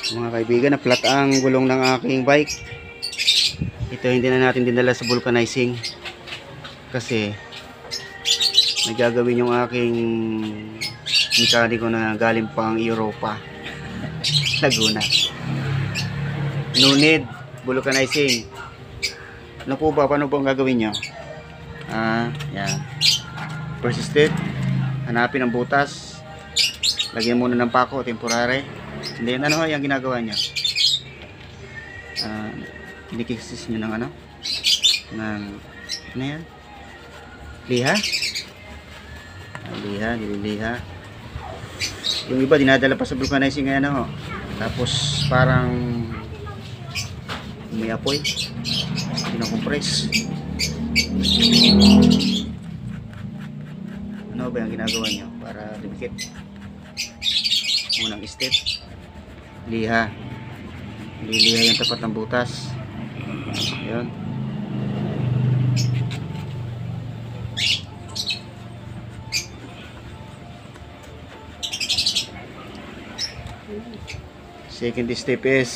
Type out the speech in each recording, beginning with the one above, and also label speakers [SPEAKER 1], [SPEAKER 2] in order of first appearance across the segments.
[SPEAKER 1] Mga kaibigan, na flat ang gulong ng aking bike. Ito hindi na natin dinala sa vulcanizing kasi may gagawin yung aking mekaniko na galing pang Europa, Laguna. No need vulcanizing. Ano po ba? Paano po ang gagawin nyo? Yan. First step, hanapin ang butas, lagyan muna ng pako, temporary. Hindi, ano yung ginagawa nyo? Kinikiksis nyo ng ano? Ano yan? Liha? Liha, nililiha. Yung iba dinadala pa sa vulcanizing ngayon ako. Tapos parang may apoy. Kinakompress. Ano ba yung ginagawa nyo para dumikit? Unang step, liha. Liliha yung tapat ng butas. Ayun. Second step is,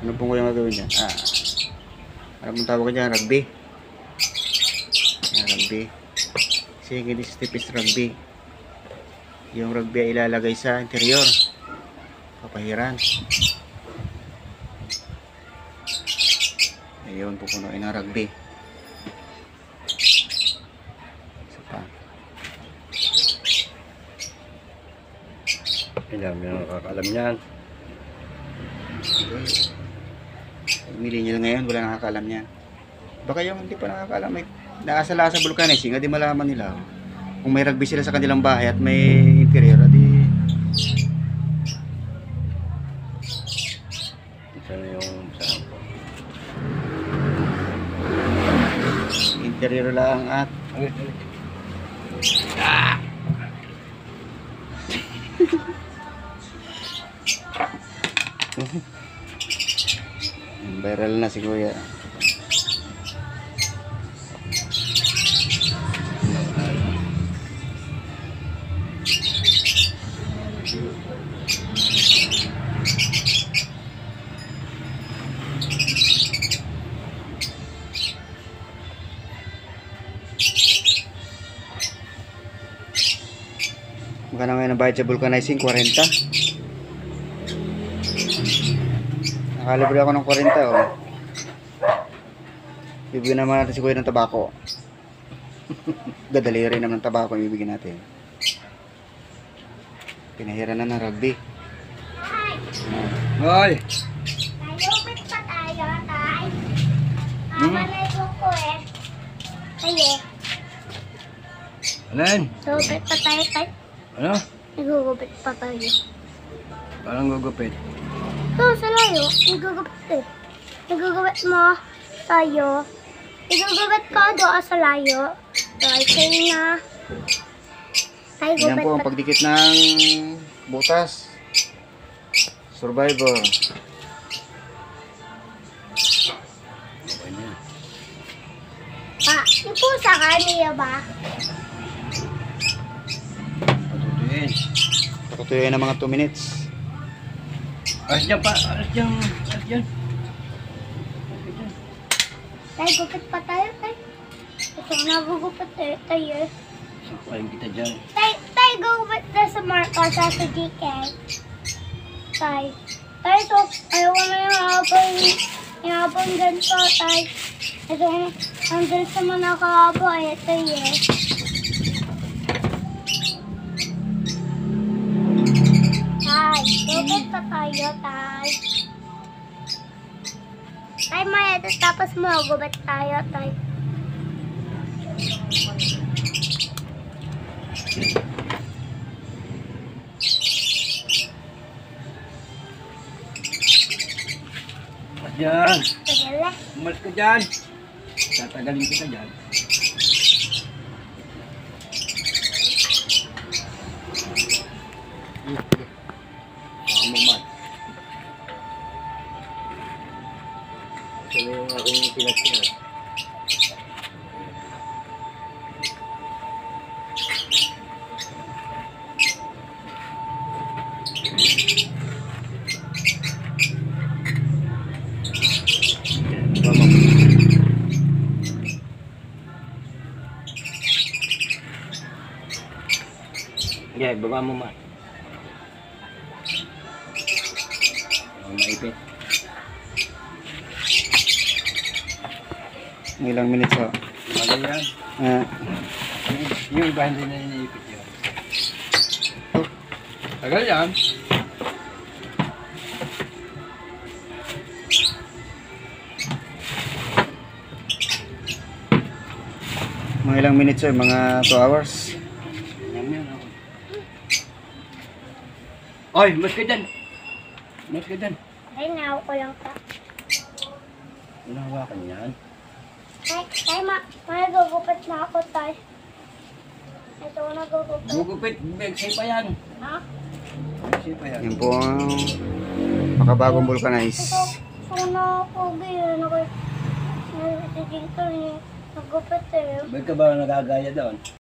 [SPEAKER 1] ano pong kaya gagawin dyan? Ano pong tawag dyan? Rugby. Rugby. Second step is rugby. Yung rugby ay ilalagay sa interior, papahiran. Ayun, pupunuin ang rugby. Isa pa.
[SPEAKER 2] Alam niya, nakakalam niyan.
[SPEAKER 1] Millennial ngayon, wala nakakalam niya. Baka yung hindi pa nakakalam, may nakasala sa vulcanizing, hindi malaman nila. Kung may rugby sila sa kanilang bahay at may interior, adi
[SPEAKER 2] Isa na yung sampo.
[SPEAKER 1] interior lang at viral na si Kuya. Magkano ngayon ang bayad sa vulcanizing? 40. Nakalibre ako ng 40, oh. Bibigyan naman natin si Kuya ng tabako. Gadali rin naman ng tabako yung bibigyan natin. Pinahiran na ng rugby.
[SPEAKER 2] Hoy!
[SPEAKER 3] Lupit pa tayo, tay. Mamalito ko eh. Tayo.
[SPEAKER 2] Alin?
[SPEAKER 3] Lupit pa tayo, tay.
[SPEAKER 2] Ano?
[SPEAKER 3] Nagugupit pa tayo.
[SPEAKER 2] Parang gugupit.
[SPEAKER 3] Ito, sa layo. Nagugupit eh. Nagugupit mo tayo. Nagugupit ko doon sa layo. So, I say na. Tayo
[SPEAKER 1] Yan
[SPEAKER 3] gupit
[SPEAKER 1] po ang
[SPEAKER 3] pa.
[SPEAKER 1] pagdikit ng butas. Survivor.
[SPEAKER 2] Okay na yan.
[SPEAKER 3] Pa, yung po sa kaniya ba?
[SPEAKER 2] Patutuyin.
[SPEAKER 1] Patutuyin ng mga 2 minutes.
[SPEAKER 2] Aras dyan pa! Aras dyan! Aras dyan!
[SPEAKER 3] Tayo gupit pa tayo, tay. Ito, nagugupit tayo.
[SPEAKER 2] Sampayin kita dyan.
[SPEAKER 3] Tay, gupit na sa Marcos sa GK. Tay. Tay, so, ayaw ko na yung hapon ganito, tay. Ito, ang dalis naman nakahabo, ito eh. Tay, gupit pa tayo, tay. Tay, maya, tapos mo, gupit tayo, tay.
[SPEAKER 2] Aras dyan!
[SPEAKER 3] Tagala.
[SPEAKER 2] Umalis ka dyan! Tatagalin kita dyan. Baka mo man. Ito na yung aking pinagsinan. Okay, baba mo ma. Maipit.
[SPEAKER 1] Ilang minutes ho.
[SPEAKER 2] Mali yan.
[SPEAKER 1] Ah,
[SPEAKER 2] Yung iba hindi na iniipit yun. Tagal yan.
[SPEAKER 1] mga ilang minutes sir, mga 2 hours.
[SPEAKER 2] Yan yan ako. Oy, mas ka dyan. Mas ka dyan.
[SPEAKER 3] Ay, nahaw ko lang ka.
[SPEAKER 2] Hinahawakan yan.
[SPEAKER 3] Ay, nagugupit na ako, tay. Ito ko nagugupit.
[SPEAKER 2] Gugupit, begsay pa yan.
[SPEAKER 3] Ha?
[SPEAKER 2] Begsay pa yan.
[SPEAKER 1] Yan po ang makabagong vulcanize.
[SPEAKER 3] Ito na ako, gaya. Dito eh. Nagupit eh.
[SPEAKER 2] Ba't ka ba nagagaya doon?